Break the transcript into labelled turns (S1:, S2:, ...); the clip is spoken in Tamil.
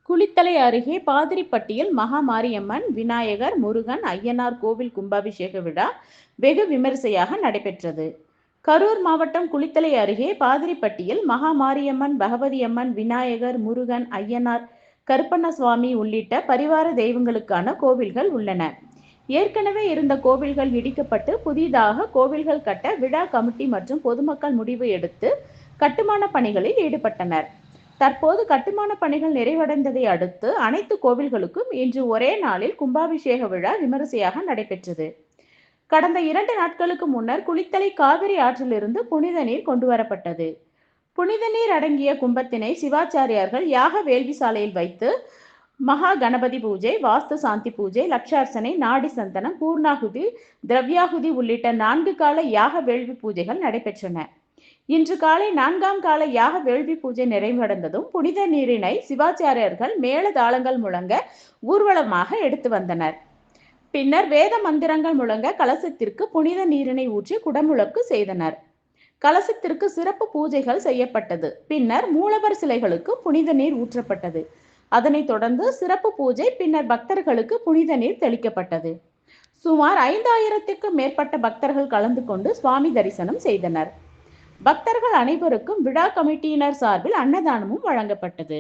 S1: குளித்தலை அருகே பாதிரிப்பட்டியில் மகாமாரியம்மன், விநாயகர், முருகன், ஐயனார் கோவில் கும்பாபிஷேக விழா வெகு விமரிசையாக நடைபெற்றது. கரூர் மாவட்டம் குளித்தலை அருகே பாதிரிப்பட்டியில் மகாமாரியம்மன், பகவதியம்மன், விநாயகர், முருகன், ஐயனார், கருப்பண்ணசுவாமி உள்ளிட்ட பரிவார தெய்வங்களுக்கான கோவில்கள் உள்ளன. ஏற்கனவே இருந்த கோவில்கள் இடிக்கப்பட்டு புதிதாக கோவில்கள் கட்ட விழா கமிட்டி மற்றும் பொதுமக்கள் முடிவு எடுத்து கட்டுமான பணிகளில் ஈடுபட்டனர். தற்போது கட்டுமான பணிகள் நிறைவடைந்ததை அடுத்து அனைத்து கோவில்களுக்கும் இன்று ஒரே நாளில் கும்பாபிஷேக விழா விமரிசையாக நடைபெற்றது. கடந்த 2 நாட்களுக்கு முன்னர் குளித்தலை காவிரி ஆற்றிலிருந்து புனித நீர் கொண்டு வரப்பட்டது. புனித நீர் அடங்கிய கும்பத்தினை சிவாச்சாரியார்கள் யாக வேள்வி சாலையில் வைத்து மகா கணபதி பூஜை, வாஸ்து சாந்தி பூஜை, லட்சார்ச்சனை, நாடி சந்தனம், பூர்ணாகுதி, திரவியாகுதி உள்ளிட்ட 4 கால யாக வேள்வி பூஜைகள் நடைபெற்றன. இன்று காலை 4ஆம் கால யாக வேள்வி பூஜை நிறைவடைந்ததும் புனித நீரினை சிவாச்சாரியர்கள் மேள தாளங்கள் முழங்க ஊர்வலமாக எடுத்து வந்தனர். பின்னர் வேத மந்திரங்கள் முழங்க கலசத்திற்கு புனித நீரினை ஊற்றி குடமுழக்கு செய்தனர். கலசத்திற்கு சிறப்பு பூஜைகள் செய்யப்பட்டது. பின்னர் மூலவர் சிலைகளுக்கு புனித நீர் ஊற்றப்பட்டது. அதனைத் தொடர்ந்து சிறப்பு பூஜை, பின்னர் பக்தர்களுக்கு புனித நீர் தெளிக்கப்பட்டது. சுமார் 5000க்கும் மேற்பட்ட பக்தர்கள் கலந்து கொண்டு சுவாமி தரிசனம் செய்தனர். பக்தர்கள் அனைவருக்கும் விழா கமிட்டியினர் சார்பில் அன்னதானமும் வழங்கப்பட்டது.